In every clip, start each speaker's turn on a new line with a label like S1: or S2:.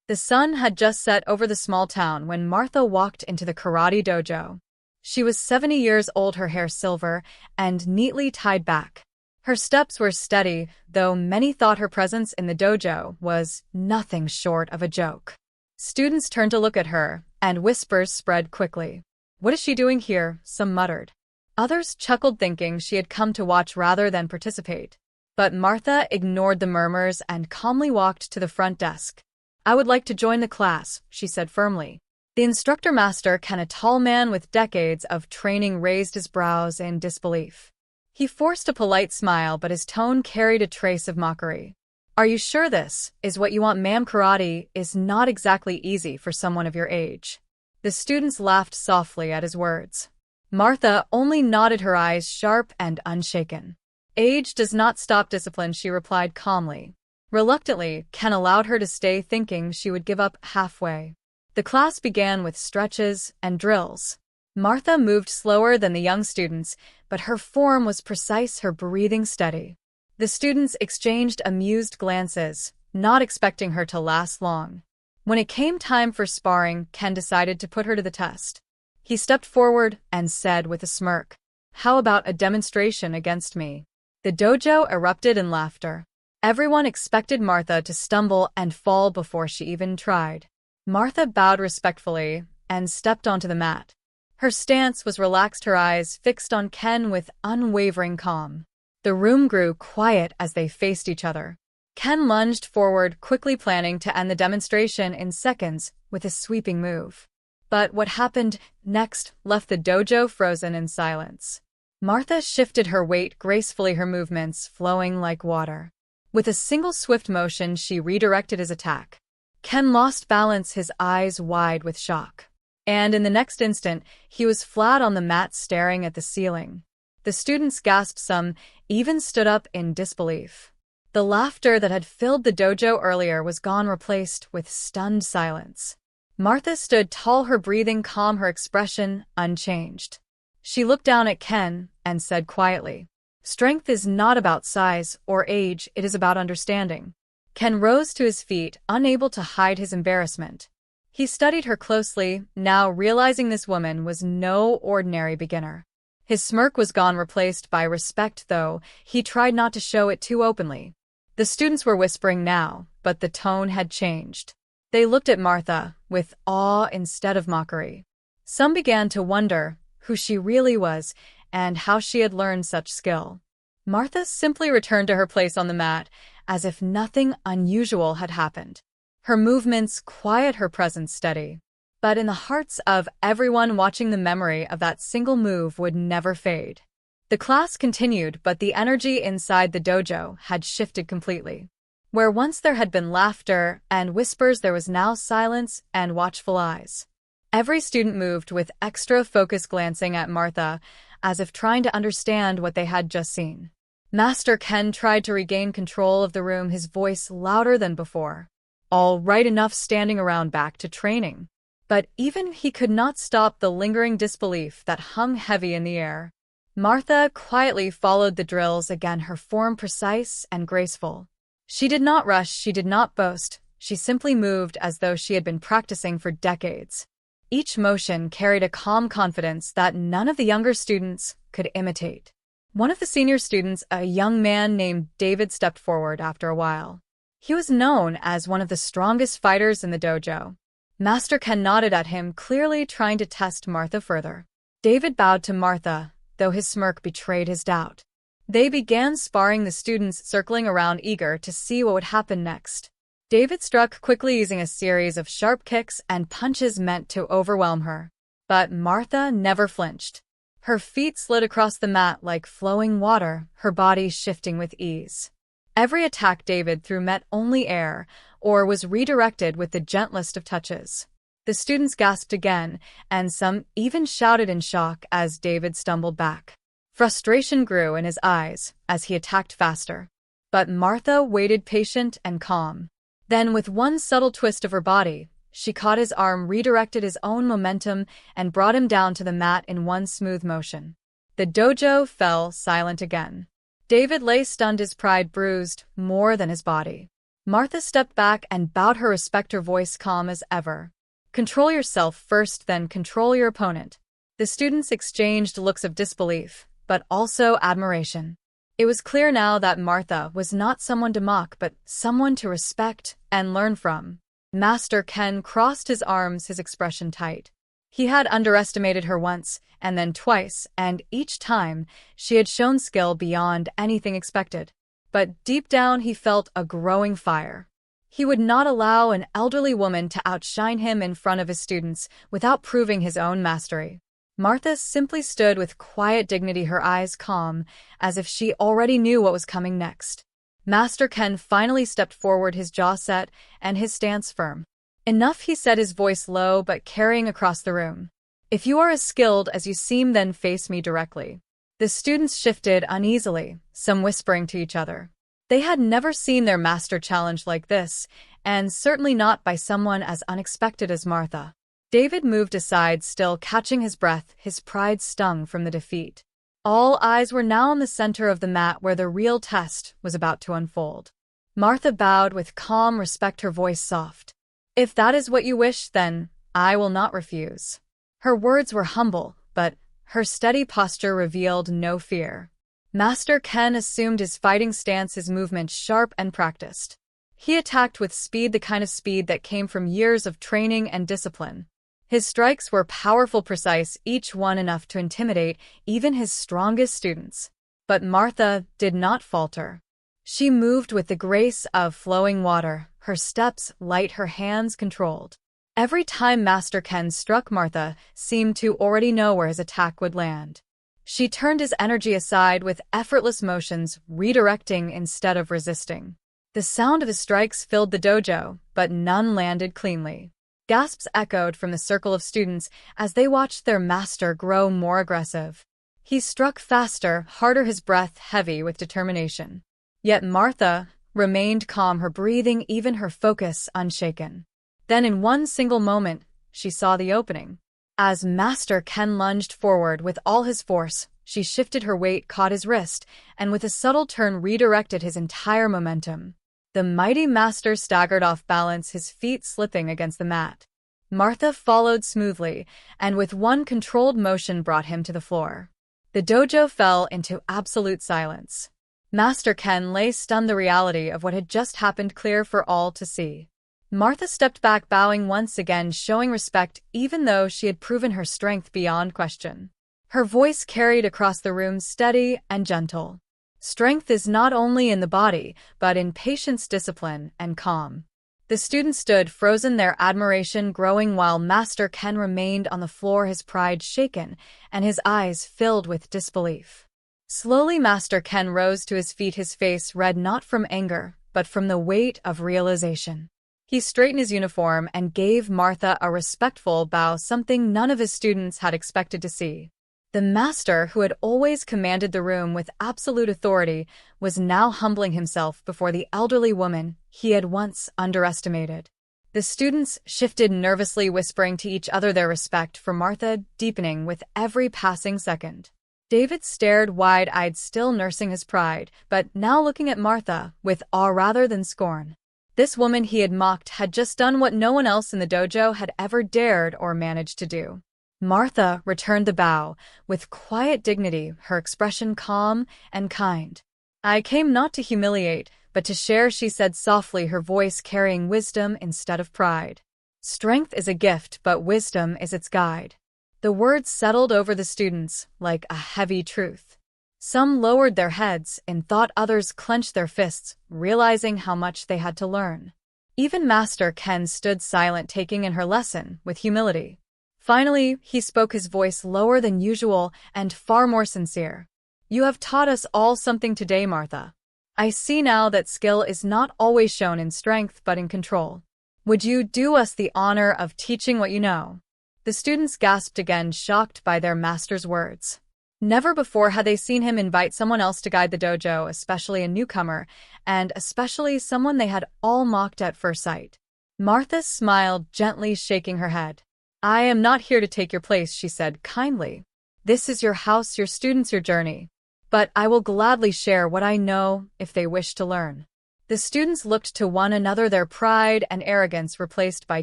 S1: The sun had just set over the small town when Martha walked into the karate dojo. She was 70 years old, her hair silver and neatly tied back. Her steps were steady, though many thought her presence in the dojo was nothing short of a joke. Students turned to look at her, and whispers spread quickly. "What is she doing here?" some muttered. Others chuckled, thinking she had come to watch rather than participate. But Martha ignored the murmurs and calmly walked to the front desk. "I would like to join the class," she said firmly. The instructor, Master Ken, a tall man with decades of training, raised his brows in disbelief. He forced a polite smile, but his tone carried a trace of mockery. "Are you sure this is what you want, ma'am? Karate is not exactly easy for someone of your age." The students laughed softly at his words. Martha only nodded, her eyes sharp and unshaken. "Age does not stop discipline," she replied calmly. Reluctantly, Ken allowed her to stay, thinking she would give up halfway. The class began with stretches and drills. Martha moved slower than the young students, but her form was precise, her breathing steady. The students exchanged amused glances, not expecting her to last long. When it came time for sparring, Ken decided to put her to the test. He stepped forward and said with a smirk, "How about a demonstration against me?" The dojo erupted in laughter. Everyone expected Martha to stumble and fall before she even tried. Martha bowed respectfully and stepped onto the mat. Her stance was relaxed, her eyes fixed on Ken with unwavering calm. The room grew quiet as they faced each other. Ken lunged forward, quickly planning to end the demonstration in seconds with a sweeping move. But what happened next left the dojo frozen in silence. Martha shifted her weight gracefully, her movements flowing like water. With a single swift motion, she redirected his attack. Ken lost balance, his eyes wide with shock. And in the next instant, he was flat on the mat, staring at the ceiling. The students gasped, some even stood up in disbelief. The laughter that had filled the dojo earlier was gone, replaced with stunned silence. Martha stood tall, her breathing calm, her expression unchanged. She looked down at Ken and said quietly, "Strength is not about size or age, it is about understanding." Ken rose to his feet, unable to hide his embarrassment. He studied her closely, now realizing this woman was no ordinary beginner. His smirk was gone, replaced by respect, though he tried not to show it too openly. The students were whispering now, but the tone had changed. They looked at Martha with awe instead of mockery. Some began to wonder who she really was and how she had learned such skill. Martha simply returned to her place on the mat, as if nothing unusual had happened. Her movements quiet, her presence steady. But in the hearts of everyone watching, the memory of that single move would never fade. The class continued, but the energy inside the dojo had shifted completely. Where once there had been laughter and whispers, there was now silence and watchful eyes. Every student moved with extra focus, glancing at Martha, as if trying to understand what they had just seen. Master Ken tried to regain control of the room, his voice louder than before. "All right, enough standing around, back to training." But even he could not stop the lingering disbelief that hung heavy in the air. Martha quietly followed the drills again, her form precise and graceful. She did not rush, she did not boast, she simply moved as though she had been practicing for decades. Each motion carried a calm confidence that none of the younger students could imitate. One of the senior students, a young man named David, stepped forward after a while. He was known as one of the strongest fighters in the dojo. Master Ken nodded at him, clearly trying to test Martha further. David bowed to Martha, though his smirk betrayed his doubt. They began sparring, the students circling around, eager to see what would happen next. David struck quickly, using a series of sharp kicks and punches meant to overwhelm her. But Martha never flinched. Her feet slid across the mat like flowing water, her body shifting with ease. Every attack David threw met only air, or was redirected with the gentlest of touches. The students gasped again, and some even shouted in shock as David stumbled back. Frustration grew in his eyes as he attacked faster. But Martha waited, patient and calm. Then, with one subtle twist of her body, she caught his arm, redirected his own momentum, and brought him down to the mat in one smooth motion. The dojo fell silent again. David lay stunned, his pride bruised more than his body. Martha stepped back and bowed, her respecter voice calm as ever. Control yourself first, then control your opponent. The students exchanged looks of disbelief, but also admiration. It was clear now that Martha was not someone to mock, but someone to respect and learn from. Master Ken crossed his arms, his expression tight. He had underestimated her once, and then twice, and each time, she had shown skill beyond anything expected. But deep down he felt a growing fire. He would not allow an elderly woman to outshine him in front of his students without proving his own mastery. Martha simply stood with quiet dignity, her eyes calm, as if she already knew what was coming next. Master Ken finally stepped forward, his jaw set and his stance firm. Enough, he said, his voice low but carrying across the room. If you are as skilled as you seem, then face me directly. The students shifted uneasily, some whispering to each other. They had never seen their master challenged like this, and certainly not by someone as unexpected as Martha. David moved aside, still catching his breath, his pride stung from the defeat. All eyes were now on the center of the mat where the real test was about to unfold. Martha bowed with calm respect, her voice soft. If that is what you wish, then I will not refuse. Her words were humble, but her steady posture revealed no fear. Master Ken assumed his fighting stance, his movements sharp and practiced. He attacked with speed, the kind of speed that came from years of training and discipline. His strikes were powerful, precise, each one enough to intimidate even his strongest students. But Martha did not falter. She moved with the grace of flowing water, her steps light, her hands controlled. Every time Master Ken struck, Martha seemed to already know where his attack would land. She turned his energy aside with effortless motions, redirecting instead of resisting. The sound of his strikes filled the dojo, but none landed cleanly. Gasps echoed from the circle of students as they watched their master grow more aggressive. He struck faster, harder, his breath heavy with determination. Yet Martha remained calm, her breathing, even her focus unshaken. Then in one single moment, she saw the opening. As Master Ken lunged forward with all his force, she shifted her weight, caught his wrist, and with a subtle turn redirected his entire momentum. The mighty master staggered off balance, his feet slipping against the mat. Martha followed smoothly, and with one controlled motion brought him to the floor. The dojo fell into absolute silence. Master Ken lay stunned, the reality of what had just happened clear for all to see. Martha stepped back, bowing once again, showing respect even though she had proven her strength beyond question. Her voice carried across the room, steady and gentle. Strength is not only in the body, but in patience, discipline, and calm. The students stood frozen, their admiration growing while Master Ken remained on the floor, his pride shaken and his eyes filled with disbelief. Slowly Master Ken rose to his feet, his face red not from anger, but from the weight of realization. He straightened his uniform and gave Martha a respectful bow, something none of his students had expected to see. The master, who had always commanded the room with absolute authority, was now humbling himself before the elderly woman he had once underestimated. The students shifted nervously, whispering to each other, their respect for Martha deepening with every passing second. David stared wide-eyed, still nursing his pride, but now looking at Martha with awe rather than scorn. This woman he had mocked had just done what no one else in the dojo had ever dared or managed to do. Martha returned the bow with quiet dignity, her expression calm and kind. I came not to humiliate, but to share, she said softly, her voice carrying wisdom instead of pride. Strength is a gift, but wisdom is its guide. The words settled over the students like a heavy truth. Some lowered their heads in thought, others clenched their fists, realizing how much they had to learn. Even Master Ken stood silent, taking in her lesson with humility. Finally, he spoke, his voice lower than usual and far more sincere. You have taught us all something today, Martha. I see now that skill is not always shown in strength but in control. Would you do us the honor of teaching what you know? The students gasped again, shocked by their master's words. Never before had they seen him invite someone else to guide the dojo, especially a newcomer, and especially someone they had all mocked at first sight. Martha smiled, gently shaking her head. I am not here to take your place, she said kindly. This is your house, your students, your journey. But I will gladly share what I know if they wish to learn. The students looked to one another, their pride and arrogance replaced by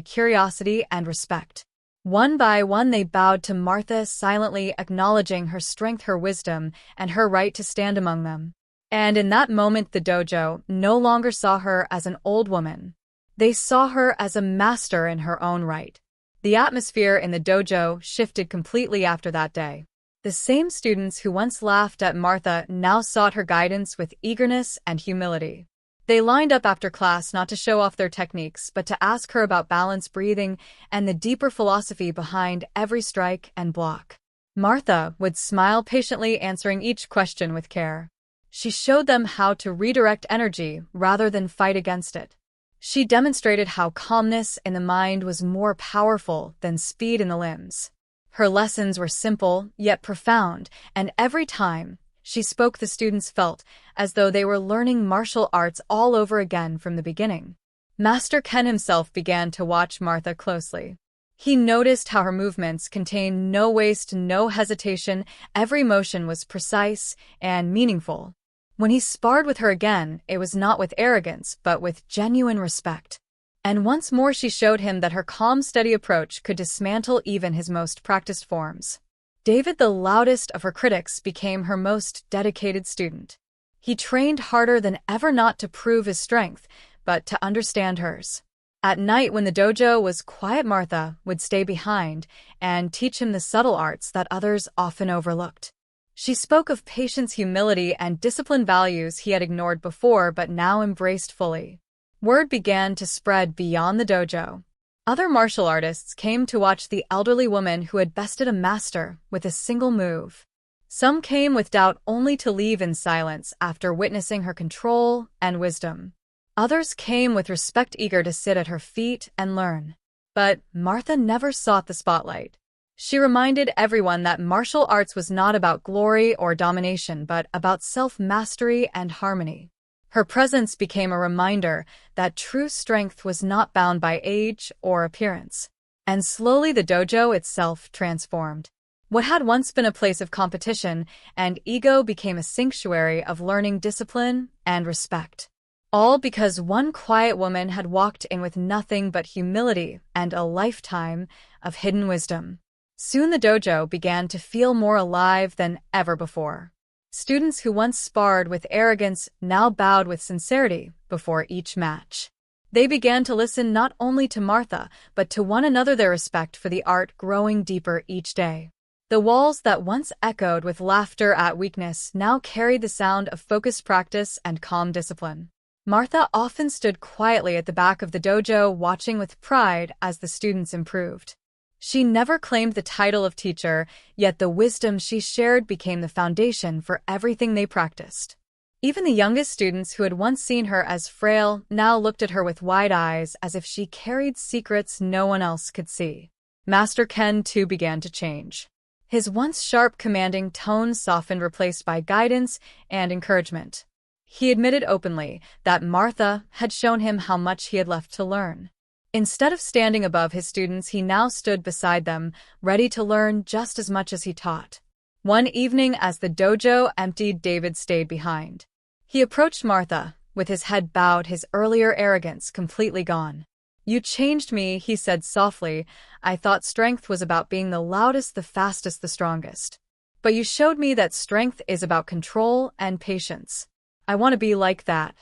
S1: curiosity and respect. One by one they bowed to Martha, silently acknowledging her strength, her wisdom, and her right to stand among them. And in that moment the dojo no longer saw her as an old woman. They saw her as a master in her own right. The atmosphere in the dojo shifted completely after that day. The same students who once laughed at Martha now sought her guidance with eagerness and humility. They lined up after class not to show off their techniques, but to ask her about balance, breathing, and the deeper philosophy behind every strike and block. Martha would smile patiently, answering each question with care. She showed them how to redirect energy rather than fight against it. She demonstrated how calmness in the mind was more powerful than speed in the limbs. Her lessons were simple, yet profound, and every time she spoke, the students felt as though they were learning martial arts all over again from the beginning. Master Ken himself began to watch Martha closely. He noticed how her movements contained no waste, no hesitation. Every motion was precise and meaningful. When he sparred with her again, it was not with arrogance, but with genuine respect. And once more she showed him that her calm, steady approach could dismantle even his most practiced forms. David, the loudest of her critics, became her most dedicated student. He trained harder than ever, not to prove his strength, but to understand hers. At night, when the dojo was quiet, Martha would stay behind and teach him the subtle arts that others often overlooked. She spoke of patience, humility, and discipline, values he had ignored before but now embraced fully. Word began to spread beyond the dojo. Other martial artists came to watch the elderly woman who had bested a master with a single move. Some came with doubt, only to leave in silence after witnessing her control and wisdom. Others came with respect, eager to sit at her feet and learn. But Martha never sought the spotlight. She reminded everyone that martial arts was not about glory or domination, but about self-mastery and harmony. Her presence became a reminder that true strength was not bound by age or appearance. And slowly the dojo itself transformed. What had once been a place of competition and ego became a sanctuary of learning, discipline, and respect. All because one quiet woman had walked in with nothing but humility and a lifetime of hidden wisdom. Soon the dojo began to feel more alive than ever before. Students who once sparred with arrogance now bowed with sincerity before each match. They began to listen not only to Martha, but to one another, their respect for the art growing deeper each day. The walls that once echoed with laughter at weakness now carried the sound of focused practice and calm discipline. Martha often stood quietly at the back of the dojo, watching with pride as the students improved. She never claimed the title of teacher, yet the wisdom she shared became the foundation for everything they practiced. Even the youngest students who had once seen her as frail now looked at her with wide eyes, as if she carried secrets no one else could see. Master Ken, too, began to change. His once sharp, commanding tone softened, replaced by guidance and encouragement. He admitted openly that Martha had shown him how much he had left to learn. Instead of standing above his students, he now stood beside them, ready to learn just as much as he taught. One evening, as the dojo emptied, David stayed behind. He approached Martha, with his head bowed, his earlier arrogance completely gone. "You changed me," he said softly. "I thought strength was about being the loudest, the fastest, the strongest. But you showed me that strength is about control and patience. I want to be like that."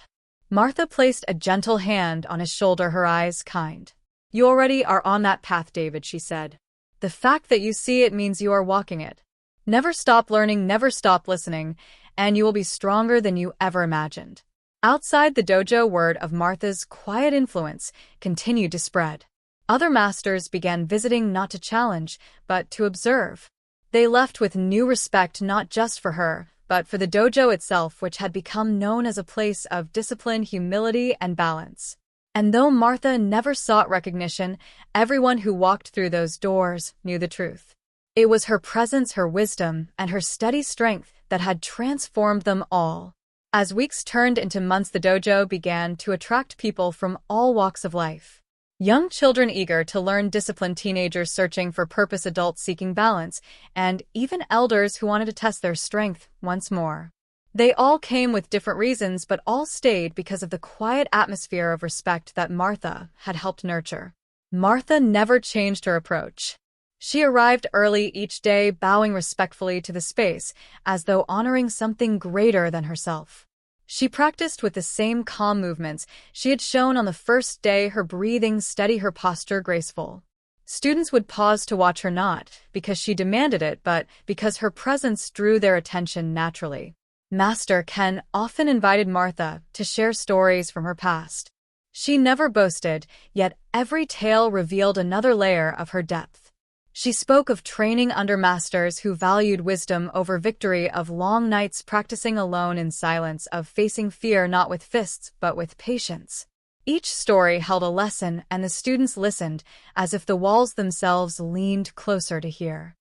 S1: Martha placed a gentle hand on his shoulder, her eyes kind. "You already are on that path, David," she said. "The fact that you see it means you are walking it. Never stop learning, never stop listening, and you will be stronger than you ever imagined." Outside the dojo, word of Martha's quiet influence continued to spread. Other masters began visiting, not to challenge, but to observe. They left with new respect, not just for her, but for the dojo itself, which had become known as a place of discipline, humility, and balance. And though Martha never sought recognition, everyone who walked through those doors knew the truth. It was her presence, her wisdom, and her steady strength that had transformed them all. As weeks turned into months, the dojo began to attract people from all walks of life. Young children eager to learn discipline, teenagers searching for purpose, adults seeking balance, and even elders who wanted to test their strength once more. They all came with different reasons, but all stayed because of the quiet atmosphere of respect that Martha had helped nurture. Martha never changed her approach. She arrived early each day, bowing respectfully to the space, as though honoring something greater than herself. She practiced with the same calm movements she had shown on the first day, her breathing steady, her posture graceful. Students would pause to watch her, not because she demanded it, but because her presence drew their attention naturally. Master Ken often invited Martha to share stories from her past. She never boasted, yet every tale revealed another layer of her depth. She spoke of training under masters who valued wisdom over victory, of long nights practicing alone in silence, of facing fear not with fists but with patience. Each story held a lesson, and the students listened as if the walls themselves leaned closer to hear.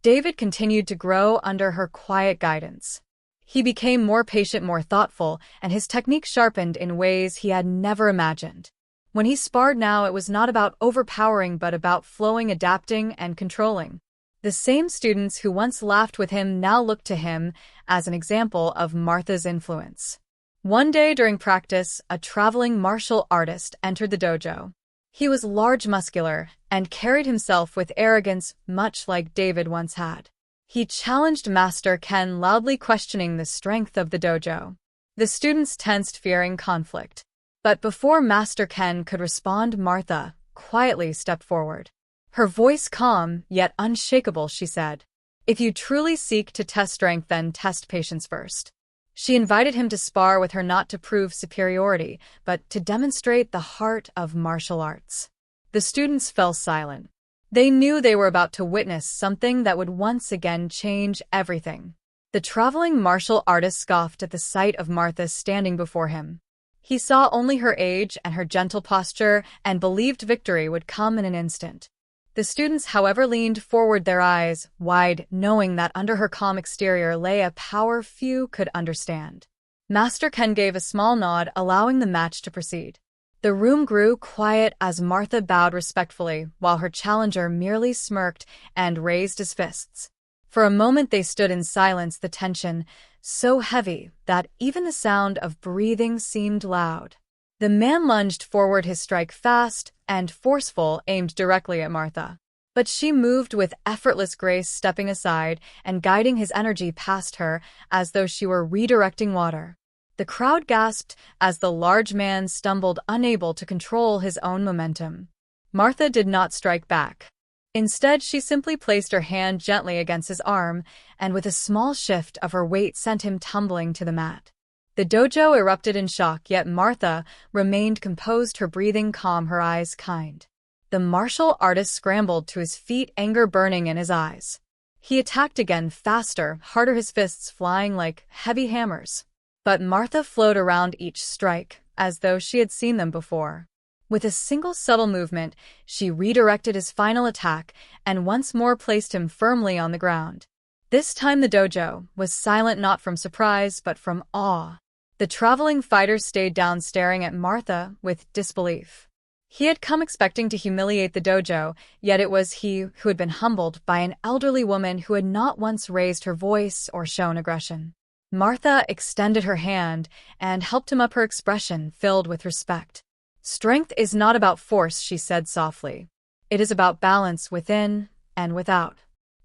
S1: David continued to grow under her quiet guidance. He became more patient, more thoughtful, and his technique sharpened in ways he had never imagined. When he sparred now, it was not about overpowering but about flowing, adapting, and controlling. The same students who once laughed with him now looked to him as an example of Martha's influence. One day during practice, a traveling martial artist entered the dojo. He was large, muscular, and carried himself with arrogance, much like David once had. He challenged Master Ken, loudly questioning the strength of the dojo. The students tensed, fearing conflict. But before Master Ken could respond, Martha quietly stepped forward. Her voice calm, yet unshakable, she said, "If you truly seek to test strength, then test patience first." She invited him to spar with her, not to prove superiority, but to demonstrate the heart of martial arts. The students fell silent. They knew they were about to witness something that would once again change everything. The traveling martial artist scoffed at the sight of Martha standing before him. He saw only her age and her gentle posture and believed victory would come in an instant. The students, however, leaned forward, their eyes wide, knowing that under her calm exterior lay a power few could understand. Master Ken gave a small nod, allowing the match to proceed. The room grew quiet as Martha bowed respectfully, while her challenger merely smirked and raised his fists. For a moment they stood in silence, the tension so heavy that even the sound of breathing seemed loud. The man lunged forward, his strike fast and forceful, aimed directly at Martha. But she moved with effortless grace, stepping aside and guiding his energy past her as though she were redirecting water. The crowd gasped as the large man stumbled, unable to control his own momentum. Martha did not strike back. Instead, she simply placed her hand gently against his arm, and with a small shift of her weight sent him tumbling to the mat. The dojo erupted in shock, yet Martha remained composed, her breathing calm, her eyes kind. The martial artist scrambled to his feet, anger burning in his eyes. He attacked again, faster, harder, his fists flying like heavy hammers. But Martha flowed around each strike, as though she had seen them before. With a single subtle movement, she redirected his final attack and once more placed him firmly on the ground. This time the dojo was silent, not from surprise but from awe. The traveling fighter stayed down, staring at Martha with disbelief. He had come expecting to humiliate the dojo, yet it was he who had been humbled by an elderly woman who had not once raised her voice or shown aggression. Martha extended her hand and helped him up, her expression filled with respect. "Strength is not about force," she said softly. "It is about balance within and without."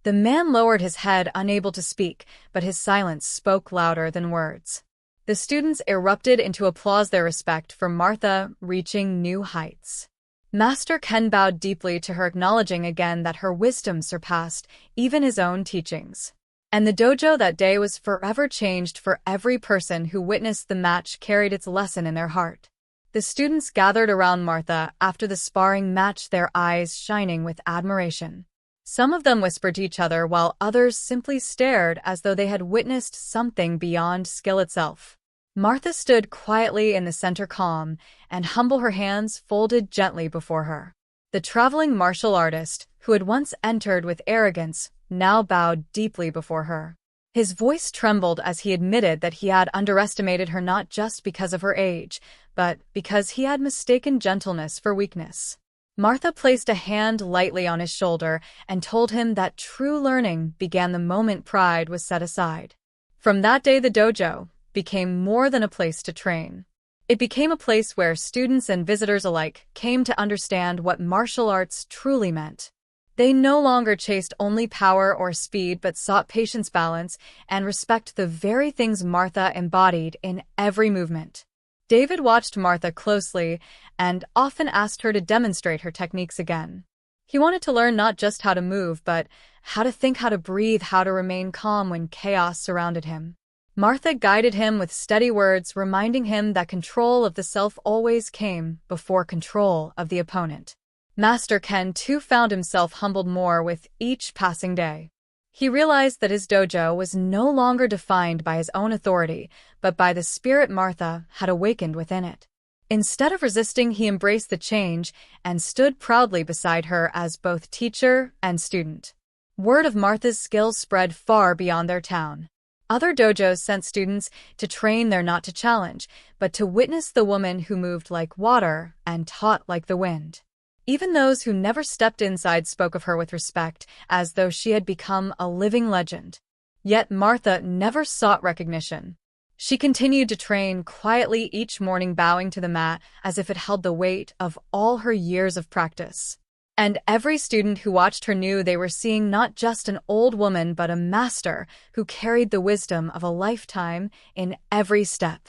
S1: The man lowered his head, unable to speak, but his silence spoke louder than words. The students erupted into applause, their respect for Martha reaching new heights. Master Ken bowed deeply to her, acknowledging again that her wisdom surpassed even his own teachings. And the dojo that day was forever changed, for every person who witnessed the match carried its lesson in their heart. The students gathered around Martha after the sparring match, their eyes shining with admiration. Some of them whispered to each other, while others simply stared as though they had witnessed something beyond skill itself. Martha stood quietly in the center, calm and humble, her hands folded gently before her. The traveling martial artist, who had once entered with arrogance, now bowed deeply before her. His voice trembled as he admitted that he had underestimated her, not just because of her age, but because he had mistaken gentleness for weakness. Martha placed a hand lightly on his shoulder and told him that true learning began the moment pride was set aside. From that day the dojo became more than a place to train. It became a place where students and visitors alike came to understand what martial arts truly meant. They no longer chased only power or speed but sought patience, balance, and respect, the very things Martha embodied in every movement. David watched Martha closely and often asked her to demonstrate her techniques again. He wanted to learn not just how to move, but how to think, how to breathe, how to remain calm when chaos surrounded him. Martha guided him with steady words, reminding him that control of the self always came before control of the opponent. Master Ken, too, found himself humbled more with each passing day. He realized that his dojo was no longer defined by his own authority, but by the spirit Martha had awakened within it. Instead of resisting, he embraced the change and stood proudly beside her as both teacher and student. Word of Martha's skills spread far beyond their town. Other dojos sent students to train there, not to challenge, but to witness the woman who moved like water and taught like the wind. Even those who never stepped inside spoke of her with respect, as though she had become a living legend. Yet Martha never sought recognition. She continued to train quietly each morning, bowing to the mat as if it held the weight of all her years of practice. And every student who watched her knew they were seeing not just an old woman but a master who carried the wisdom of a lifetime in every step.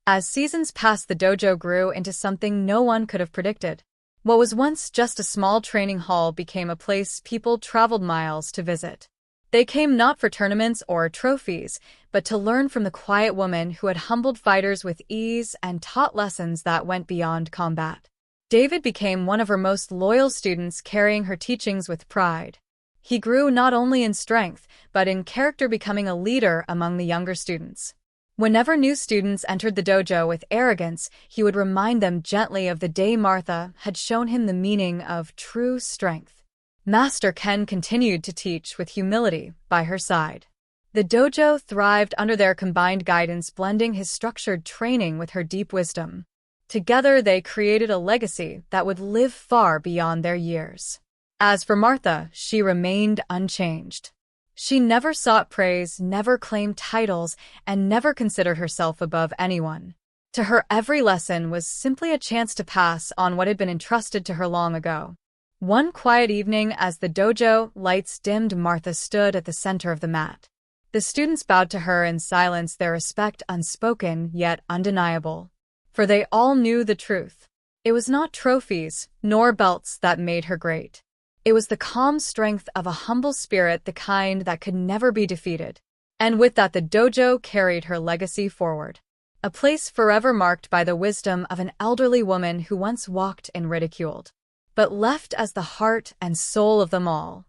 S1: As seasons passed, the dojo grew into something no one could have predicted. What was once just a small training hall became a place people traveled miles to visit. They came not for tournaments or trophies, but to learn from the quiet woman who had humbled fighters with ease and taught lessons that went beyond combat. David became one of her most loyal students, carrying her teachings with pride. He grew not only in strength, but in character, becoming a leader among the younger students. Whenever new students entered the dojo with arrogance, he would remind them gently of the day Martha had shown him the meaning of true strength. Master Ken continued to teach with humility by her side. The dojo thrived under their combined guidance, blending his structured training with her deep wisdom. Together, they created a legacy that would live far beyond their years. As for Martha, she remained unchanged. She never sought praise, never claimed titles, and never considered herself above anyone. To her, every lesson was simply a chance to pass on what had been entrusted to her long ago. One quiet evening, as the dojo lights dimmed, Martha stood at the center of the mat. The students bowed to her in silence, their respect unspoken yet undeniable. For they all knew the truth. It was not trophies nor belts that made her great. It was the calm strength of a humble spirit, the kind that could never be defeated. And with that, the dojo carried her legacy forward. A place forever marked by the wisdom of an elderly woman who once walked and ridiculed, but left as the heart and soul of them all.